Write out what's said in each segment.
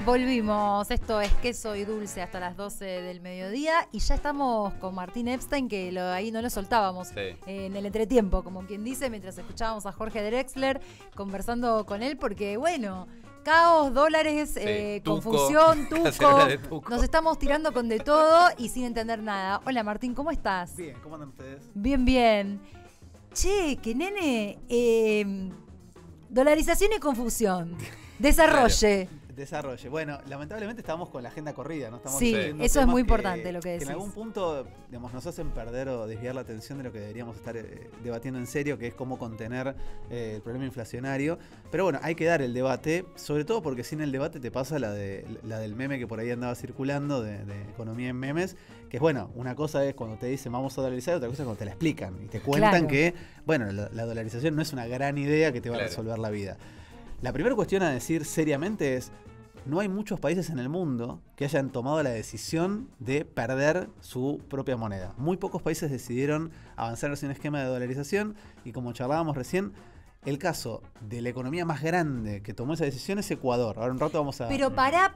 Volvimos, esto es Queso y Dulce hasta las 12 del mediodía y ya estamos con Martín Epstein, que ahí no lo soltábamos en el entretiempo, como quien dice, mientras escuchábamos a Jorge Drexler conversando con él, porque bueno, caos, dólares, tuco, confusión, tuco, nos estamos tirando con de todo y sin entender nada. Hola Martín, ¿cómo estás? Bien, ¿cómo andan ustedes? Bien, bien. Che, que nene, dolarización y confusión, desarrolle. Claro. Desarrolle. Bueno, lamentablemente estamos con la agenda corrida, ¿no? Estamos eso es muy importante lo que decís. Que en algún punto, digamos, nos hacen perder o desviar la atención de lo que deberíamos estar debatiendo en serio, que es cómo contener el problema inflacionario. Pero bueno, hay que dar el debate, sobre todo porque sin el debate te pasa la del meme que por ahí andaba circulando, de economía en memes, que es bueno, una cosa es cuando te dicen vamos a dolarizar, otra cosa es cuando te la explican y te cuentan que, bueno, la dolarización no es una gran idea que te va a resolver la vida. La primera cuestión a decir seriamente es, no hay muchos países en el mundo que hayan tomado la decisión de perder su propia moneda. Muy pocos países decidieron avanzar hacia un esquema de dolarización y como charlábamos recién, el caso de la economía más grande que tomó esa decisión es Ecuador. Ahora un rato vamos a... Pero pará,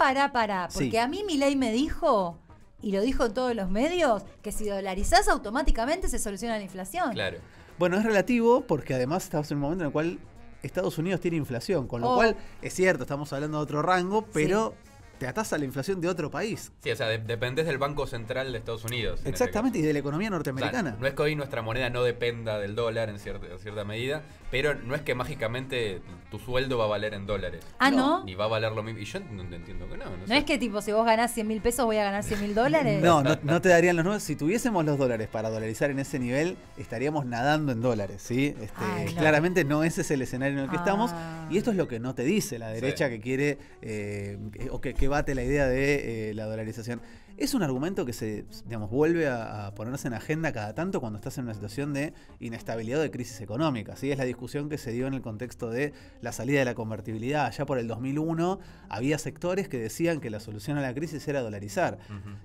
porque sí. A mí Milei me dijo, y lo dijo en todos los medios, que si dolarizás automáticamente se soluciona la inflación. Claro. Bueno, es relativo porque además estamos en un momento en el cual Estados Unidos tiene inflación, con lo cual es cierto, estamos hablando de otro rango, pero te atás a la inflación de otro país. Sí, o sea, dependés del Banco Central de Estados Unidos. Exactamente, y de la economía norteamericana. O sea, no es que hoy nuestra moneda no dependa del dólar en cierta medida, pero no es que mágicamente tu sueldo va a valer en dólares. Ah, ¿no? Ni va a valer lo mismo. Y yo no entiendo que no. No es que tipo, si vos ganás 100.000 pesos, voy a ganar 100.000 dólares. No te darían los números. Si tuviésemos los dólares para dolarizar en ese nivel, estaríamos nadando en dólares, ¿sí? Claramente no ese es el escenario en el que estamos. Y esto es lo que no te dice la derecha que quiere, o que bate la idea de la dolarización. Es un argumento que se, digamos, vuelve a ponerse en agenda cada tanto cuando estás en una situación de inestabilidad o de crisis económica, ¿sí? Es la discusión que se dio en el contexto de la salida de la convertibilidad. Allá por el 2001 había sectores que decían que la solución a la crisis era dolarizar.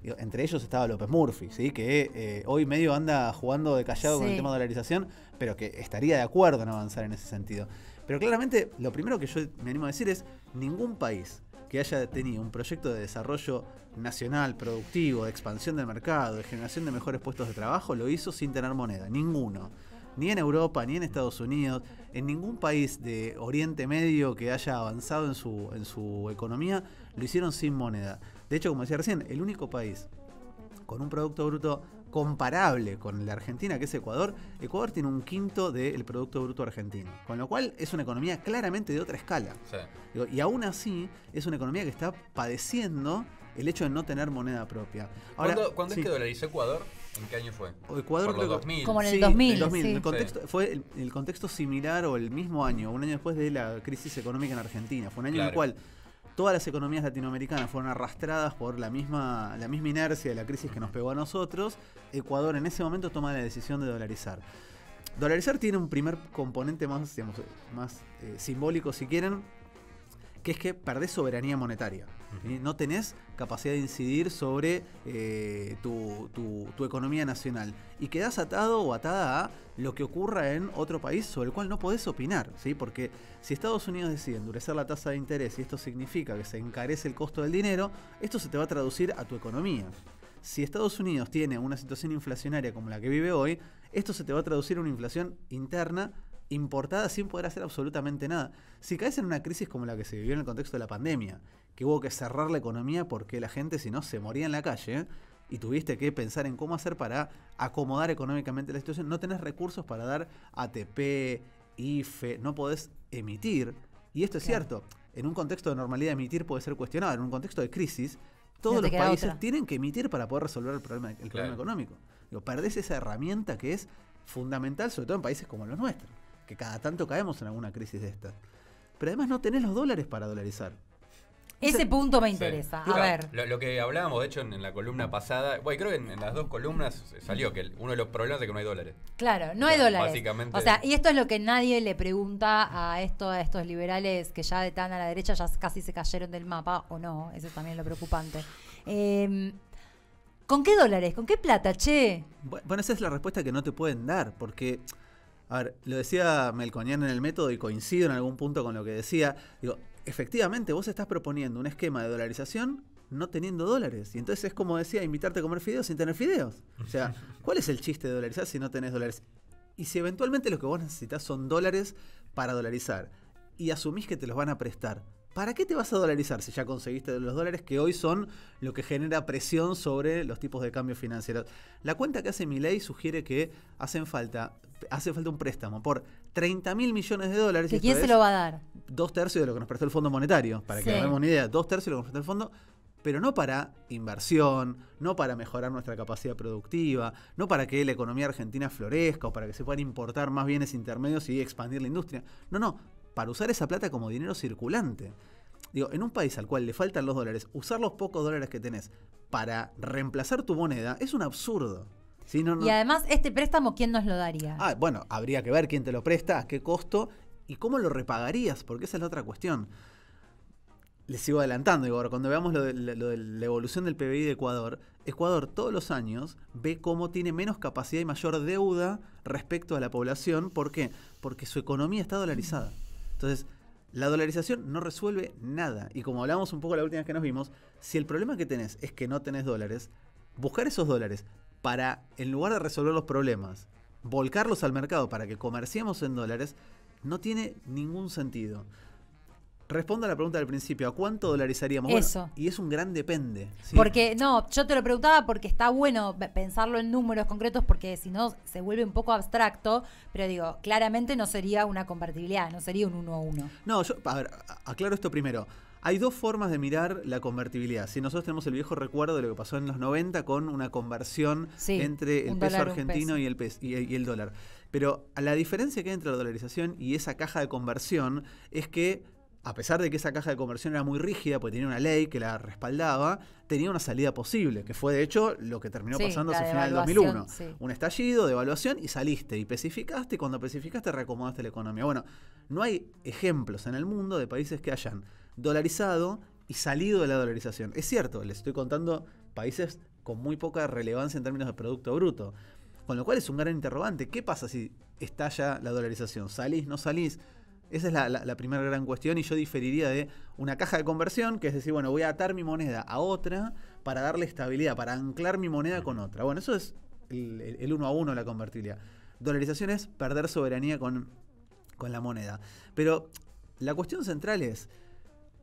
Entre ellos estaba López Murphy, ¿sí? Que hoy medio anda jugando de callado con el tema de dolarización, pero que estaría de acuerdo en avanzar en ese sentido. Pero claramente lo primero que yo me animo a decir es ningún país que haya tenido un proyecto de desarrollo nacional, productivo, de expansión del mercado, de generación de mejores puestos de trabajo, lo hizo sin tener moneda. Ninguno. Ni en Europa, ni en Estados Unidos, en ningún país de Oriente Medio que haya avanzado en su economía, lo hicieron sin moneda. De hecho, como decía recién, el único país con un Producto Bruto comparable con la Argentina, que es Ecuador, Ecuador tiene un quinto del Producto Bruto argentino, con lo cual es una economía claramente de otra escala. Sí. Y aún así es una economía que está padeciendo el hecho de no tener moneda propia. Ahora, ¿Cuándo es que dolarizó Ecuador? ¿En qué año fue? Ecuador por los 2000. Como en el 2000. El 2000. El contexto, fue el contexto similar o el mismo año, un año después de la crisis económica en Argentina. Fue un año en el cual todas las economías latinoamericanas fueron arrastradas por la misma inercia de la crisis que nos pegó a nosotros. Ecuador en ese momento toma la decisión de dolarizar. Dolarizar tiene un primer componente más, digamos, más simbólico, si quieren, que es que perdés soberanía monetaria. ¿Sí? No tenés capacidad de incidir sobre tu economía nacional. Y quedás atado o atada a lo que ocurra en otro país sobre el cual no podés opinar. ¿Sí? Porque si Estados Unidos decide endurecer la tasa de interés y esto significa que se encarece el costo del dinero, esto se te va a traducir a tu economía. Si Estados Unidos tiene una situación inflacionaria como la que vive hoy, esto se te va a traducir a una inflación interna importada sin poder hacer absolutamente nada. Si caes en una crisis como la que se vivió en el contexto de la pandemia, que hubo que cerrar la economía porque la gente si no se moría en la calle, y tuviste que pensar en cómo hacer para acomodar económicamente la situación, no tenés recursos para dar ATP, IFE, no podés emitir, y esto es cierto, en un contexto de normalidad emitir puede ser cuestionado, en un contexto de crisis, todos los países tienen que emitir para poder resolver el problema económico. Digo, perdés esa herramienta que es fundamental, sobre todo en países como los nuestros, que cada tanto caemos en alguna crisis de estas. Pero además no tenés los dólares para dolarizar. Ese punto me interesa. A ver. Lo que hablábamos, de hecho, en la columna pasada, bueno, creo que en las dos columnas salió que uno de los problemas es que no hay dólares. Claro, no hay dólares. Básicamente. O sea, y esto es lo que nadie le pregunta a estos liberales que ya de tan a la derecha ya casi se cayeron del mapa, o no, eso es también lo preocupante. ¿Con qué dólares? ¿Con qué plata, che? Bueno, esa es la respuesta que no te pueden dar, porque... A ver, lo decía Melconian en el método y coincido en algún punto con lo que decía. Digo, efectivamente vos estás proponiendo un esquema de dolarización no teniendo dólares. Y entonces es como decía, invitarte a comer fideos sin tener fideos. O sea, ¿cuál es el chiste de dolarizar si no tenés dólares? Y si eventualmente lo que vos necesitas son dólares para dolarizar y asumís que te los van a prestar, ¿para qué te vas a dolarizar si ya conseguiste los dólares que hoy son lo que genera presión sobre los tipos de cambio financieros? La cuenta que hace Milei sugiere que hace falta un préstamo por 30.000 millones de dólares. ¿Que quién se lo va a dar? 2/3 de lo que nos prestó el Fondo Monetario, para que hagamos una idea. 2/3 de lo que nos prestó el Fondo, pero no para inversión, no para mejorar nuestra capacidad productiva, no para que la economía argentina florezca o para que se puedan importar más bienes intermedios y expandir la industria. No, para usar esa plata como dinero circulante. Digo, en un país al cual le faltan los dólares, usar los pocos dólares que tenés para reemplazar tu moneda es un absurdo. ¿Sí? Y además, este préstamo, ¿quién nos lo daría? Bueno, habría que ver quién te lo presta, a qué costo y cómo lo repagarías, porque esa es la otra cuestión. Les sigo adelantando, digo, ahora cuando veamos lo de la evolución del PBI de Ecuador todos los años ve cómo tiene menos capacidad y mayor deuda respecto a la población. ¿Por qué? Porque su economía está dolarizada. Entonces, la dolarización no resuelve nada. Y como hablamos un poco la última vez que nos vimos, si el problema que tenés es que no tenés dólares, buscar esos dólares para, en lugar de resolver los problemas, volcarlos al mercado para que comerciemos en dólares, no tiene ningún sentido. Respondo a la pregunta del principio, ¿a cuánto dolarizaríamos? Eso. Bueno, y es un gran depende. ¿Sí? Porque, yo te lo preguntaba porque está bueno pensarlo en números concretos, porque si no se vuelve un poco abstracto, pero digo, claramente no sería una convertibilidad, no sería un 1-1. No, a ver, aclaro esto primero. Hay dos formas de mirar la convertibilidad. Si nosotros tenemos el viejo recuerdo de lo que pasó en los 90 con una conversión entre el peso argentino y el dólar. Pero la diferencia que hay entre la dolarización y esa caja de conversión es que, a pesar de que esa caja de conversión era muy rígida, porque tenía una ley que la respaldaba, tenía una salida posible, que fue de hecho lo que terminó pasando hacia el final del 2001. Sí. Un estallido, devaluación y saliste, y especificaste, y cuando especificaste reacomodaste la economía. Bueno, no hay ejemplos en el mundo de países que hayan dolarizado y salido de la dolarización. Es cierto, les estoy contando países con muy poca relevancia en términos de Producto Bruto, con lo cual es un gran interrogante. ¿Qué pasa si estalla la dolarización? ¿Salís, no salís? Esa es la primera gran cuestión, y yo diferiría de una caja de conversión, que es decir, bueno, voy a atar mi moneda a otra para darle estabilidad, para anclar mi moneda con otra. Bueno, eso es el 1-1, la convertibilidad. Dolarización es perder soberanía con la moneda. Pero la cuestión central es,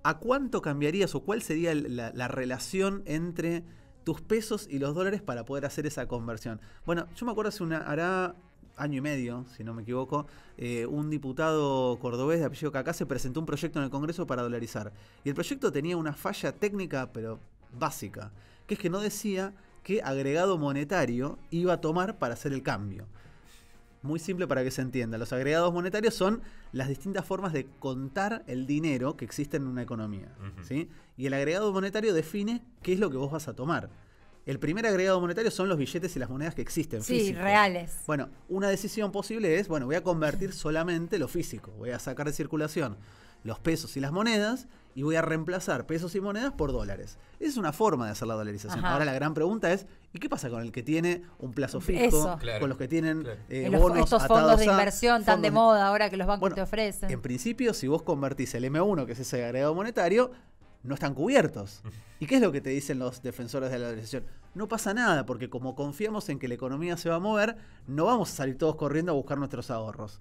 ¿a cuánto cambiarías o cuál sería la relación entre tus pesos y los dólares para poder hacer esa conversión? Bueno, yo me acuerdo hará año y medio, si no me equivoco, un diputado cordobés de apellido Cacá se presentó un proyecto en el Congreso para dolarizar. Y el proyecto tenía una falla técnica, pero básica, que es que no decía qué agregado monetario iba a tomar para hacer el cambio. Muy simple para que se entienda. Los agregados monetarios son las distintas formas de contar el dinero que existe en una economía. ¿Sí? Y el agregado monetario define qué es lo que vos vas a tomar. El primer agregado monetario son los billetes y las monedas que existen, físicos. Reales. Bueno, una decisión posible es, voy a convertir solamente lo físico. Voy a sacar de circulación los pesos y las monedas y voy a reemplazar pesos y monedas por dólares. Esa es una forma de hacer la dolarización. Ahora la gran pregunta es, ¿y qué pasa con el que tiene un plazo fijo? Con los que tienen bonos estos fondos de inversión tan de moda ahora que los bancos te ofrecen. En principio, si vos convertís el M1, que es ese agregado monetario, no están cubiertos. ¿Y qué es lo que te dicen los defensores de la dolarización? No pasa nada, porque como confiamos en que la economía se va a mover, no vamos a salir todos corriendo a buscar nuestros ahorros.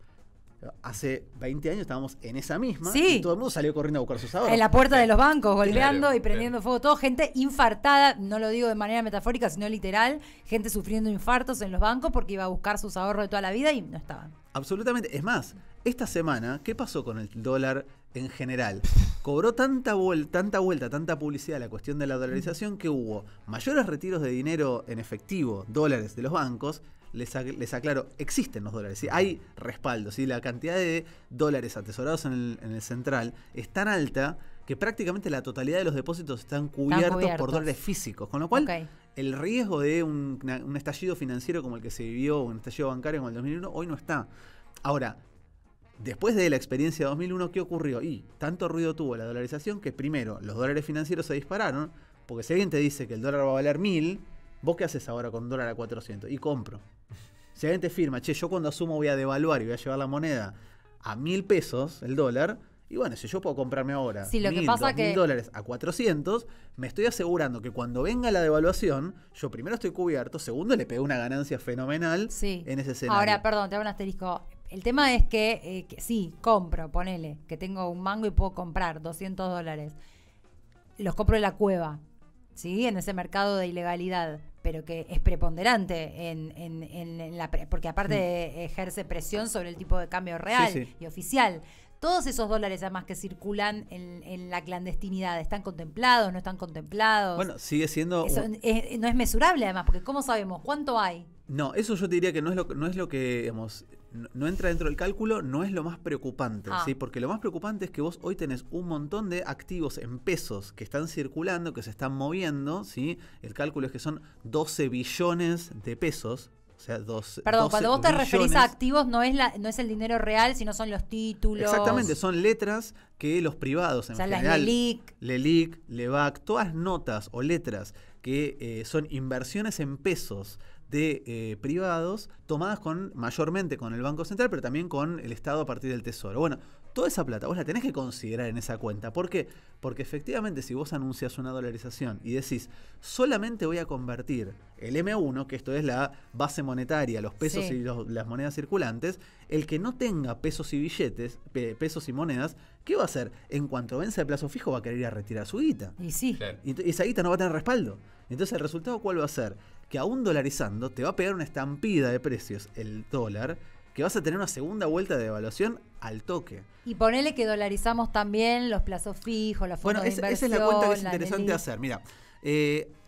Hace 20 años estábamos en esa misma y todo el mundo salió corriendo a buscar sus ahorros. En la puerta de los bancos, golpeando y prendiendo fuego todo. Gente infartada, no lo digo de manera metafórica, sino literal. Gente sufriendo infartos en los bancos porque iba a buscar sus ahorros de toda la vida y no estaban. Absolutamente. Es más, esta semana, ¿qué pasó con el dólar en general? Cobró tanta vuelta, tanta publicidad la cuestión de la dolarización que hubo mayores retiros de dinero en efectivo, dólares, de los bancos. Les aclaro, existen los dólares, ¿sí? Hay respaldo, ¿sí? La cantidad de dólares atesorados en el central es tan alta que prácticamente la totalidad de los depósitos están cubiertos por dólares físicos, con lo cual el riesgo de un estallido financiero como el que se vivió, un estallido bancario como el 2001, hoy no está. Ahora, después de la experiencia de 2001, ¿qué ocurrió? Y tanto ruido tuvo la dolarización que primero los dólares financieros se dispararon, porque si alguien te dice que el dólar va a valer 1.000, ¿vos qué haces ahora con un dólar a 400? Y compro. Si alguien te firma, yo cuando asumo voy a devaluar y voy a llevar la moneda a 1.000 pesos, el dólar, Y bueno, si yo puedo comprarme ahora sí, lo que 1.000, pasa 2.000 dólares a 400, me estoy asegurando que cuando venga la devaluación, yo primero estoy cubierto, segundo le pego una ganancia fenomenal en ese escenario. Ahora, perdón, te hago un asterisco. El tema es que sí, compro, ponele, que tengo un mango y puedo comprar 200 dólares. Los compro en la cueva, ¿sí? En ese mercado de ilegalidad, pero que es preponderante porque aparte ejerce presión sobre el tipo de cambio real y oficial. Todos esos dólares además que circulan en la clandestinidad, ¿están contemplados, no están contemplados? Bueno, sigue siendo... Eso, no es mesurable además, porque ¿cómo sabemos cuánto hay? No, eso yo te diría que no es lo que, digamos, no entra dentro del cálculo, no es lo más preocupante, ¿sí? Porque lo más preocupante es que vos hoy tenés un montón de activos en pesos que están circulando, que se están moviendo, ¿sí? El cálculo es que son 12 billones de pesos. O sea, Perdón, cuando vos te referís a activos no es el dinero real, sino son los títulos. Exactamente, son letras que los privados en general, las LELIQ, LEVAC, todas notas o letras que son inversiones en pesos de privados tomadas mayormente con el Banco Central, pero también con el Estado a partir del Tesoro. Bueno, toda esa plata vos la tenés que considerar en esa cuenta. ¿Por qué? Porque efectivamente si vos anuncias una dolarización y decís, solamente voy a convertir el M1, que esto es la base monetaria, los pesos y las monedas circulantes, el que no tenga pesos y billetes, pesos y monedas, ¿qué va a hacer? En cuanto vence el plazo fijo va a querer ir a retirar su guita. Y sí. Claro. Y esa guita no va a tener respaldo. Entonces el resultado ¿cuál va a ser? Que aún dolarizando te va a pegar una estampida de precios el dólar, que vas a tener una segunda vuelta de devaluación al toque. Y ponele que dolarizamos también los plazos fijos, la fondos de inversión. Esa es la cuenta que es interesante hacer. Mira,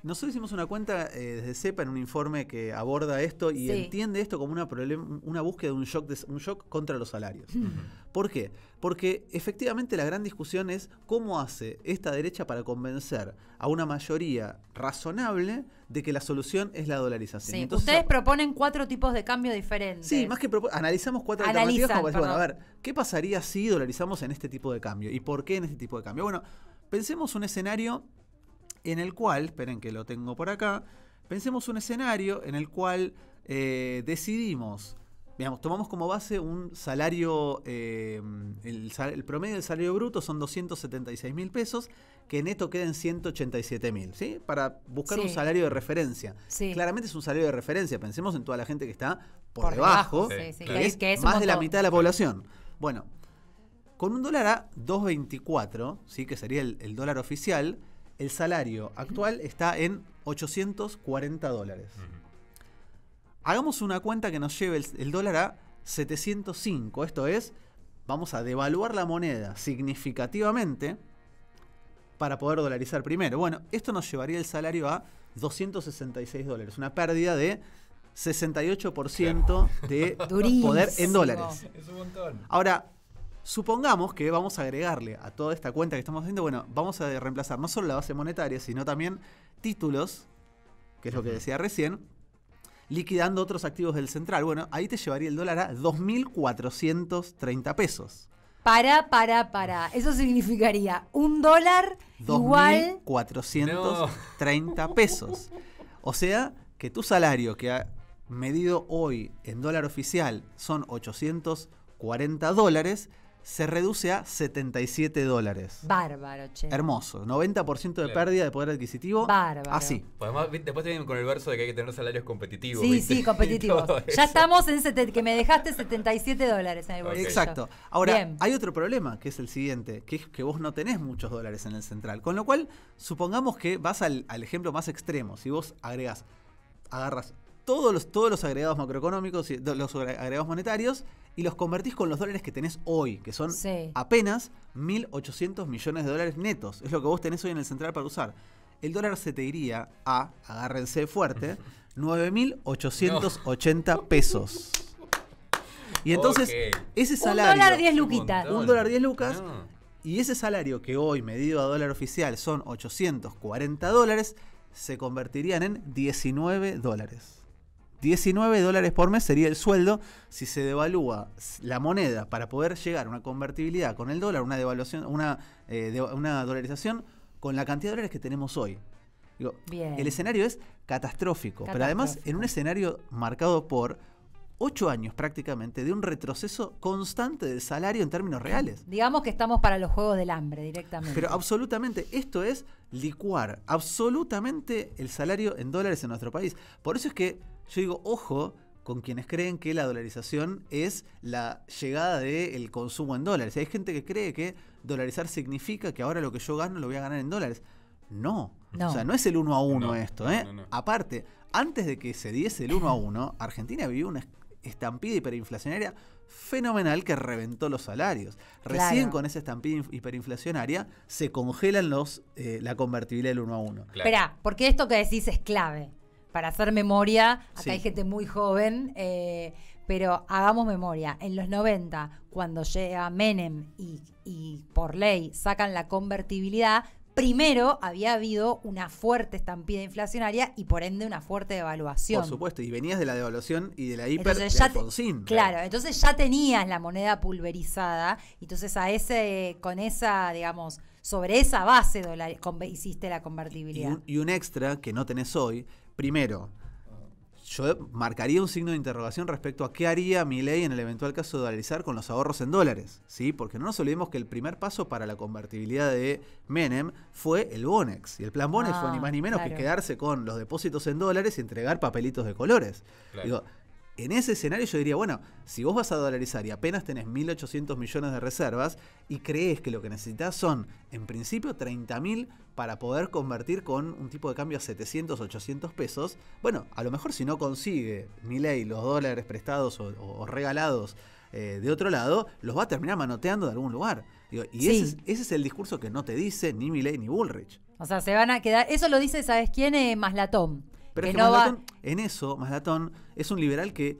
nosotros hicimos una cuenta desde CEPA en un informe que aborda esto y entiende esto como una búsqueda de un shock contra los salarios. ¿Por qué? Porque efectivamente la gran discusión es cómo hace esta derecha para convencer a una mayoría razonable de que la solución es la dolarización. Sí. Entonces, ustedes proponen 4 tipos de cambio diferentes. Sí, más que analizamos 4 alternativas como bueno, a ver, ¿qué pasaría si dolarizamos en este tipo de cambio? ¿Y por qué en este tipo de cambio? Bueno, pensemos un escenario en el cual, esperen que lo tengo por acá, pensemos un escenario en el cual decidimos, digamos, tomamos como base un salario, el promedio del salario bruto son 276.000 pesos, que neto queden 187.000, ¿sí? Para buscar un salario de referencia. Sí. Claramente es un salario de referencia, pensemos en toda la gente que está por debajo, que es más de la mitad de la población. Bueno, con un dólar a 2.24, ¿sí? Que sería el dólar oficial, el salario actual está en 840 dólares. Hagamos una cuenta que nos lleve el dólar a 705. Esto es, vamos a devaluar la moneda significativamente para poder dolarizar primero. Bueno, esto nos llevaría el salario a 266 dólares. Una pérdida de 68% de poder en dólares. Es un montón. Ahora, supongamos que vamos a agregarle a toda esta cuenta que estamos haciendo, bueno, vamos a reemplazar no solo la base monetaria, sino también títulos, que es lo que decía recién, liquidando otros activos del central. Bueno, ahí te llevaría el dólar a 2.430 pesos. Para. Eso significaría un dólar igual 2.430 pesos. O sea, que tu salario que ha medido hoy en dólar oficial son 840 dólares, se reduce a 77 dólares. Bárbaro, che. Hermoso. 90% de pérdida de poder adquisiticio. Bárbaro. Así. Pues además, después te vienen con el verso de que hay que tener salarios competitivos. Sí, ¿viste? Sí, competitivos. Ya estamos en que me dejaste 77 dólares en el bolsillo. Exacto. Ahora, hay otro problema, que es el siguiente, que es que vos no tenés muchos dólares en el central. Con lo cual, supongamos que vas al ejemplo más extremo. Si vos agarras todos los agregados macroeconómicos, los agregados monetarios, y los convertís con los dólares que tenés hoy, que son apenas 1.800 millones de dólares netos. Es lo que vos tenés hoy en el central para usar. El dólar se te iría a, agárrense fuerte, 9.880 pesos. Y entonces, ese salario... Un dólar 10 luquitas. Un dólar 10 lucas. No. Y ese salario que hoy, medido a dólar oficial, son 840 dólares, se convertirían en 19 dólares. 19 dólares por mes sería el sueldo si se devalúa la moneda para poder llegar a una convertibilidad con el dólar, una devaluación, una dolarización con la cantidad de dólares que tenemos hoy. Digo, el escenario es catastrófico, pero además en un escenario marcado por 8 años prácticamente de un retroceso constante del salario en términos reales. Digamos que estamos para los juegos del hambre directamente. Pero absolutamente, esto es licuar absolutamente el salario en dólares en nuestro país. Por eso es que yo digo, ojo con quienes creen que la dolarización es la llegada del consumo en dólares. Hay gente que cree que dolarizar significa que ahora lo que yo gano lo voy a ganar en dólares. No. O sea, no es el 1 a 1 esto. No. Aparte, antes de que se diese el 1 a 1, Argentina vivió una estampida hiperinflacionaria fenomenal que reventó los salarios. Recién con esa estampida hiperinflacionaria se congelan la convertibilidad del 1 a 1. Espera, porque esto que decís es clave. Para hacer memoria, acá hay gente muy joven, pero hagamos memoria. En los 90, cuando llega Menem y por ley sacan la convertibilidad, primero había habido una fuerte estampida inflacionaria y por ende una fuerte devaluación. Por supuesto, y venías de la devaluación y de la hiper de Alfonsín. Claro, entonces ya tenías la moneda pulverizada, entonces con esa, digamos, sobre esa base hiciste la convertibilidad. Y un extra que no tenés hoy, primero, yo marcaría un signo de interrogación respecto a qué haría Milei en el eventual caso de dolarizar con los ahorros en dólares, ¿sí? Porque no nos olvidemos que el primer paso para la convertibilidad de Menem fue el Bonex. Y el plan Bonex fue ni más ni menos que quedarse con los depósitos en dólares y entregar papelitos de colores. Claro. Digo, en ese escenario yo diría, bueno, si vos vas a dolarizar y apenas tenés 1.800 millones de reservas y crees que lo que necesitas son, en principio, 30.000 para poder convertir con un tipo de cambio a 700, 800 pesos, bueno, a lo mejor si no consigue Milei los dólares prestados o regalados de otro lado, los va a terminar manoteando de algún lugar. Digo, y ese es el discurso que no te dice ni Milei ni Bullrich. O sea, se van a quedar... Eso lo dice, ¿sabes quién? Maslatón. Pero es que Maslatón, en eso, Maslatón es un liberal que,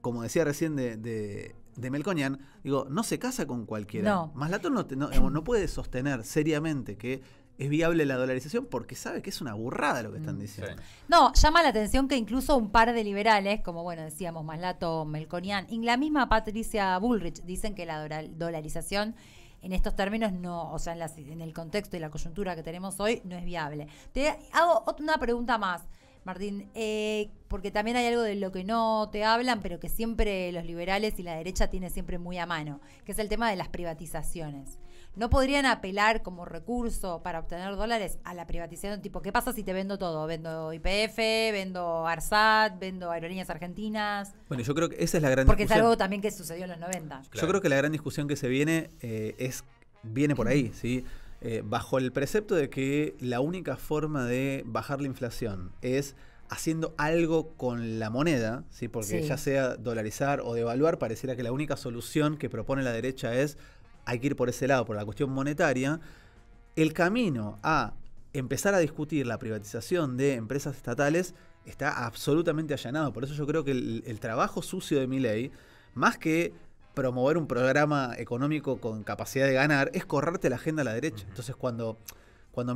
como decía recién de Melconian, digo, no se casa con cualquiera. No. Maslatón no puede sostener seriamente que es viable la dolarización porque sabe que es una burrada lo que están diciendo. Sí. No, llama la atención que incluso un par de liberales, como bueno decíamos, Maslatón, Melconian, y la misma Patricia Bullrich, dicen que la dolarización en estos términos no, o sea, en el contexto y la coyuntura que tenemos hoy, no es viable. Te hago una pregunta más, Martín, porque también hay algo de lo que no te hablan, pero que siempre los liberales y la derecha tienen siempre muy a mano, que es el tema de las privatizaciones. ¿No podrían apelar como recurso para obtener dólares a la privatización? Tipo, ¿qué pasa si te vendo todo? ¿Vendo YPF, vendo ARSAT, vendo Aerolíneas Argentinas? Bueno, yo creo que esa es la gran Porque discusión. es algo también que sucedió en los 90. Claro. Yo creo que la gran discusión que se viene viene por ahí, ¿sí? Bajo el precepto de que la única forma de bajar la inflación es haciendo algo con la moneda, ¿sí? Porque ya sea dolarizar o devaluar, pareciera que la única solución que propone la derecha es hay que ir por ese lado, por la cuestión monetaria. El camino a empezar a discutir la privatización de empresas estatales está absolutamente allanado. Por eso yo creo que el trabajo sucio de Milei, más que promover un programa económico con capacidad de ganar, es correrte la agenda a la derecha. Entonces cuando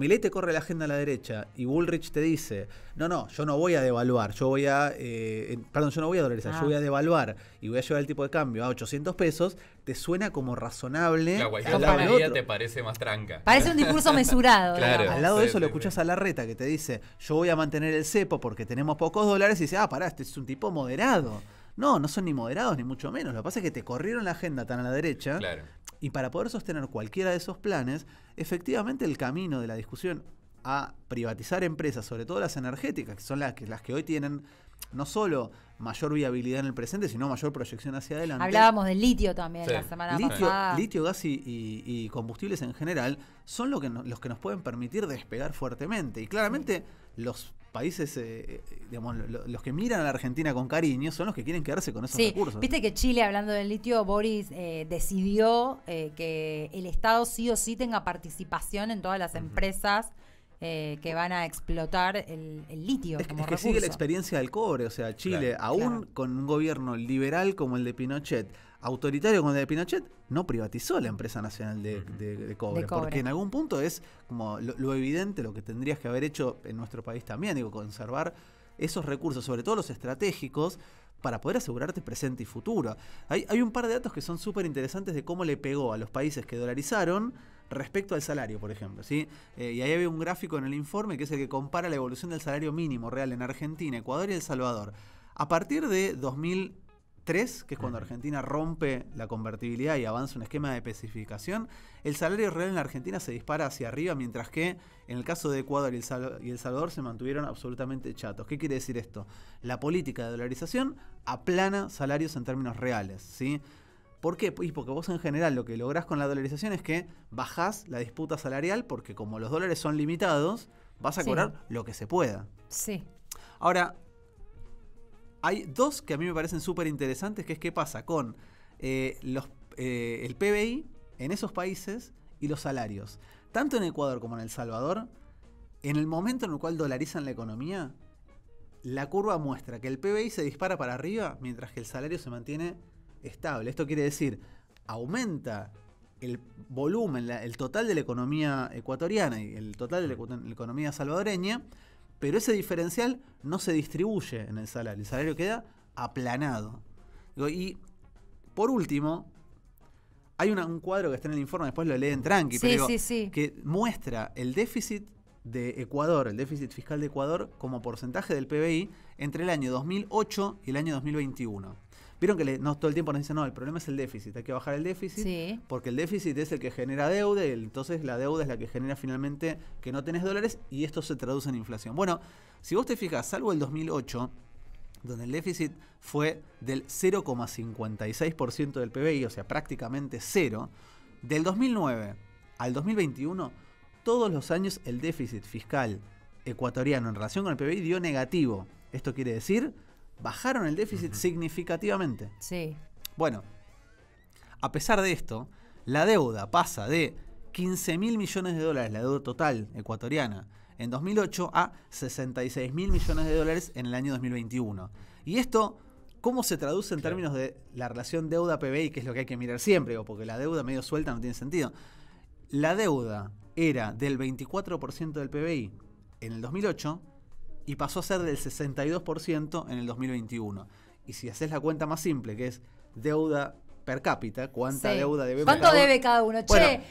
Milei te corre la agenda a la derecha y Bullrich te dice, no, yo no voy a devaluar, yo no voy a dolarizar, yo voy a devaluar y voy a llevar el tipo de cambio a 800 pesos, te suena como razonable. Claro, cualquier medida te parece más tranca. Parece un discurso mesurado. Claro, al lado de eso lo escuchás a Larreta que te dice, yo voy a mantener el cepo porque tenemos pocos dólares y dice, pará, este es un tipo moderado. No son ni moderados ni mucho menos. Lo que pasa es que te corrieron la agenda tan a la derecha. Claro. Y para poder sostener cualquiera de esos planes, efectivamente el camino de la discusión a privatizar empresas, sobre todo las energéticas, que son las que hoy tienen no solo mayor viabilidad en el presente, sino mayor proyección hacia adelante. Hablábamos del litio también la semana pasada. Litio, gas y combustibles en general son los que nos pueden permitir despegar fuertemente. Y claramente los países, digamos, los que miran a la Argentina con cariño son los que quieren quedarse con esos recursos. Viste que Chile, hablando del litio, Boris decidió que el Estado sí o sí tenga participación en todas las empresas que van a explotar el litio como recurso. Sigue la experiencia del cobre, o sea, Chile, aún con un gobierno liberal como el de Pinochet, autoritario como el de Pinochet, no privatizó la empresa nacional de cobre, porque en algún punto es como lo evidente, lo que tendrías que haber hecho en nuestro país también, digo, conservar esos recursos, sobre todo los estratégicos, para poder asegurarte presente y futuro. Hay un par de datos que son súper interesantes de cómo le pegó a los países que dolarizaron respecto al salario, por ejemplo, ¿sí? Y ahí había un gráfico en el informe que es el que compara la evolución del salario mínimo real en Argentina, Ecuador y El Salvador. A partir de 2013, 3, que es cuando Argentina rompe la convertibilidad y avanza un esquema de especificación, el salario real en la Argentina se dispara hacia arriba, mientras que en el caso de Ecuador y El Salvador se mantuvieron absolutamente chatos. ¿Qué quiere decir esto? La política de dolarización aplana salarios en términos reales, ¿sí? ¿Por qué? Y porque vos en general lo que lográs con la dolarización es que bajás la disputa salarial, porque como los dólares son limitados, vas a cobrar lo que se pueda. Sí. Ahora, hay dos que a mí me parecen súper interesantes, que es qué pasa con el PBI en esos países y los salarios. Tanto en Ecuador como en El Salvador, en el momento en el cual dolarizan la economía, la curva muestra que el PBI se dispara para arriba mientras que el salario se mantiene estable. Esto quiere decir, aumenta el volumen, el total de la economía ecuatoriana y el total de la economía salvadoreña, pero ese diferencial no se distribuye en el salario queda aplanado. Y por último, hay un cuadro que está en el informe, después lo leen tranqui, pero que muestra el déficit de Ecuador, el déficit fiscal de Ecuador como porcentaje del PBI entre el año 2008 y el año 2021. Vieron que no todo el tiempo nos dicen, no, el problema es el déficit, hay que bajar el déficit, porque el déficit es el que genera deuda, y entonces la deuda es la que genera finalmente que no tenés dólares y esto se traduce en inflación. Bueno, si vos te fijas, salvo el 2008, donde el déficit fue del 0,56% del PBI, o sea, prácticamente cero, del 2009 al 2021, todos los años el déficit fiscal ecuatoriano en relación con el PBI dio negativo. Esto quiere decir, bajaron el déficit significativamente. Sí. Bueno, a pesar de esto, la deuda pasa de 15.000 millones de dólares, la deuda total ecuatoriana, en 2008 a 66.000 millones de dólares en el año 2021. Y esto, ¿cómo se traduce en términos de la relación deuda-PBI, que es lo que hay que mirar siempre, porque la deuda medio suelta no tiene sentido? La deuda era del 24% del PBI en el 2008 y pasó a ser del 62% en el 2021. Y si haces la cuenta más simple, que es deuda per cápita, ¿cuánta deuda debe cada uno? ¿Cuánto debe cada uno? Bueno,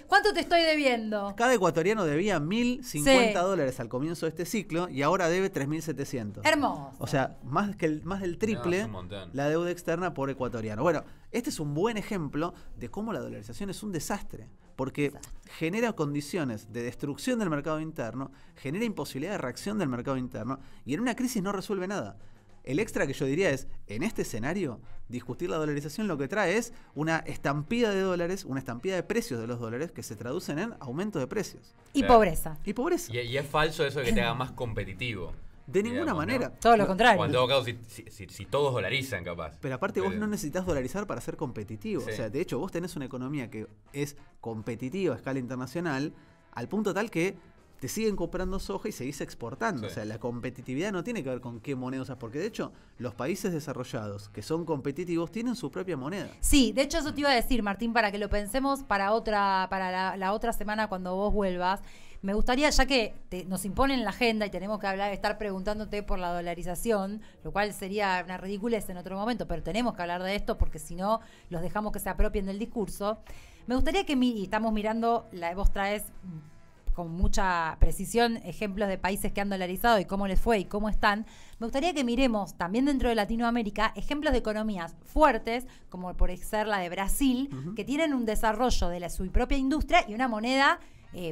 ¿cuánto te estoy debiendo? Cada ecuatoriano debía $1.050 al comienzo de este ciclo y ahora debe 3.700. Hermoso. O sea, más del triple la deuda externa por ecuatoriano. Bueno, este es un buen ejemplo de cómo la dolarización es un desastre, porque genera condiciones de destrucción del mercado interno, genera imposibilidad de reacción del mercado interno y en una crisis no resuelve nada. El extra que yo diría es, en este escenario, discutir la dolarización lo que trae es una estampida de dólares, una estampida de precios de los dólares que se traducen en aumento de precios. Y pobreza. Y pobreza. Y es falso eso de que te haga más competitivo. De ninguna manera. ¿No? Todo lo contrario. O en todo caso, si todos dolarizan, capaz. Pero aparte vos no necesitas dolarizar para ser competitivo. Sí. O sea, de hecho, vos tenés una economía que es competitiva a escala internacional, al punto tal que te siguen comprando soja y seguís exportando. Sí. O sea, la competitividad no tiene que ver con qué moneda usas, porque de hecho, los países desarrollados que son competitivos tienen su propia moneda. Sí, de hecho eso te iba a decir, Martín, para que lo pensemos para la otra semana cuando vos vuelvas. Me gustaría, ya que nos imponen la agenda y tenemos que estar preguntándote por la dolarización, lo cual sería una ridiculez en otro momento, pero tenemos que hablar de esto porque si no los dejamos que se apropien del discurso. Me gustaría que estamos mirando, vos traes con mucha precisión ejemplos de países que han dolarizado y cómo les fue y cómo están. Me gustaría que miremos también dentro de Latinoamérica ejemplos de economías fuertes, como por ser la de Brasil, que tienen un desarrollo de su propia industria y una moneda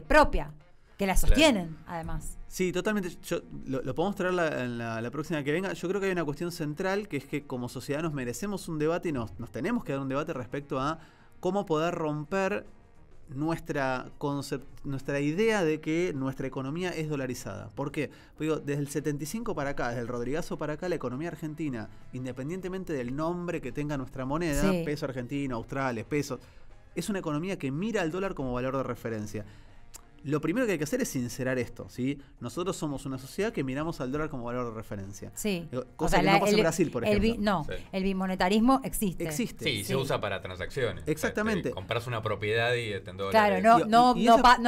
propia, que la sostienen, además. Sí, totalmente. Lo podemos traer la próxima que venga. Yo creo que hay una cuestión central, que es que como sociedad nos merecemos un debate y nos tenemos que dar un debate respecto a cómo poder romper nuestra idea de que nuestra economía es dolarizada. ¿Por qué? Porque digo, desde el 75 para acá, desde el Rodrigazo para acá, la economía argentina, independientemente del nombre que tenga nuestra moneda, peso argentino, australes, pesos, es una economía que mira al dólar como valor de referencia. Lo primero que hay que hacer es sincerar esto, ¿sí? Nosotros somos una sociedad que miramos al dólar como valor de referencia. Sí. Cosa que no pasa en Brasil, por ejemplo. El bimonetarismo existe. Sí, se usa para transacciones. Exactamente. O sea, compras una propiedad y te en dólares. Claro, no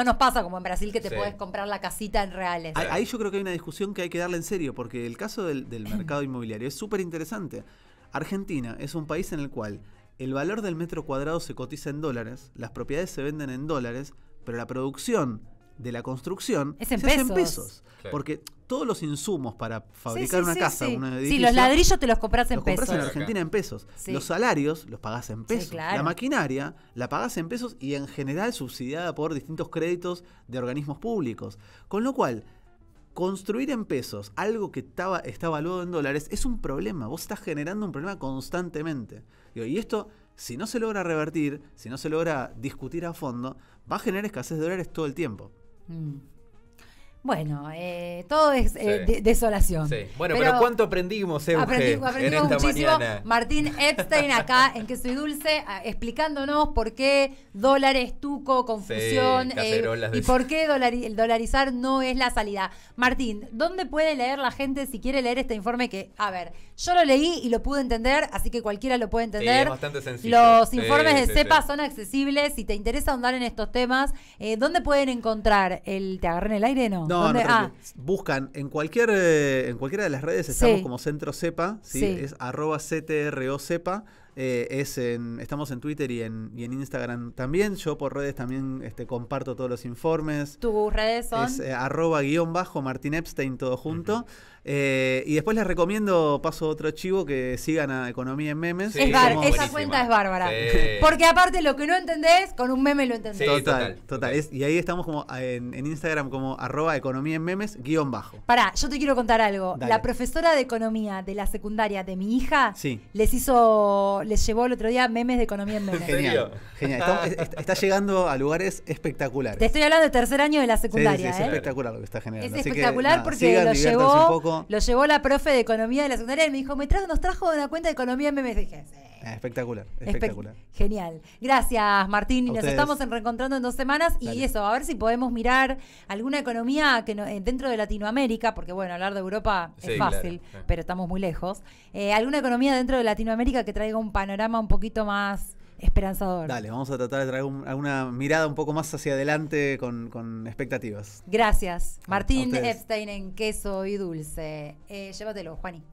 nos pasa como en Brasil que te puedes comprar la casita en reales. Ahí yo creo que hay una discusión que hay que darle en serio, porque el caso del mercado inmobiliario es súper interesante. Argentina es un país en el cual el valor del metro cuadrado se cotiza en dólares, las propiedades se venden en dólares, pero la producción de la construcción es en se hace pesos. en pesos. Claro. Porque todos los insumos para fabricar una casa, un edificio, sí, los ladrillos te los compras en los pesos. compras en Argentina en pesos. Sí. Los salarios los pagás en pesos. Sí, claro. La maquinaria la pagás en pesos y en general subsidiada por distintos créditos de organismos públicos. Con lo cual, construir en pesos algo que está evaluado en dólares es un problema. Vos estás generando un problema constantemente. Y esto, si no se logra revertir, si no se logra discutir a fondo, va a generar escasez de dólares todo el tiempo. Bueno, todo es desolación. Sí. Bueno, pero ¿cuánto aprendimos, Euge, aprendimos en esta muchísimo. mañana? Martín Epstein acá en Que Soy Dulce, explicándonos por qué dólares, tuco, confusión, y por qué el dolarizar no es la salida. Martín, ¿dónde puede leer la gente si quiere leer este informe? Que, a ver, yo lo leí y lo pude entender, así que cualquiera lo puede entender. Sí, es bastante sencillo. Los informes de CEPA son accesibles. Si te interesa ahondar en estos temas, ¿dónde pueden encontrar el ¿Te agarré en el aire? No. Buscan en cualquiera de las redes, estamos como Centro CEPA, ¿sí? Es @CTROCEPA. Estamos en Twitter y en Instagram también. Yo por redes también comparto todos los informes. ¿Tus redes son? Es @Martín Epstein, todo junto. Y después les recomiendo, paso otro chivo, que sigan a Economía en Memes. Sí, esa cuenta es bárbara. Sí. Porque aparte lo que no entendés, con un meme lo entendés. Sí, total. Y ahí estamos como en Instagram como @Economía en Memes _. Pará, yo te quiero contar algo. Dale. La profesora de economía de la secundaria de mi hija les llevó el otro día memes de economía en memes. Genial. Está llegando a lugares espectaculares. Te estoy hablando de tercer año de la secundaria. Es espectacular lo que está generando. Es espectacular porque lo llevó la profe de economía de la secundaria y me dijo, nos trajo una cuenta de economía en memes. Y dije, espectacular. Genial. Gracias, Martín. Y nos ustedes. estamos reencontrando en 2 semanas. Dale. Y eso, a ver si podemos mirar alguna economía que dentro de Latinoamérica, porque bueno, hablar de Europa es fácil, claro. Pero estamos muy lejos. Alguna economía dentro de Latinoamérica que traiga un panorama un poquito más esperanzador. Dale, vamos a tratar de traer una mirada un poco más hacia adelante con expectativas. Gracias. Martín Epstein en Que Soy Dulce. Llévatelo, Juani.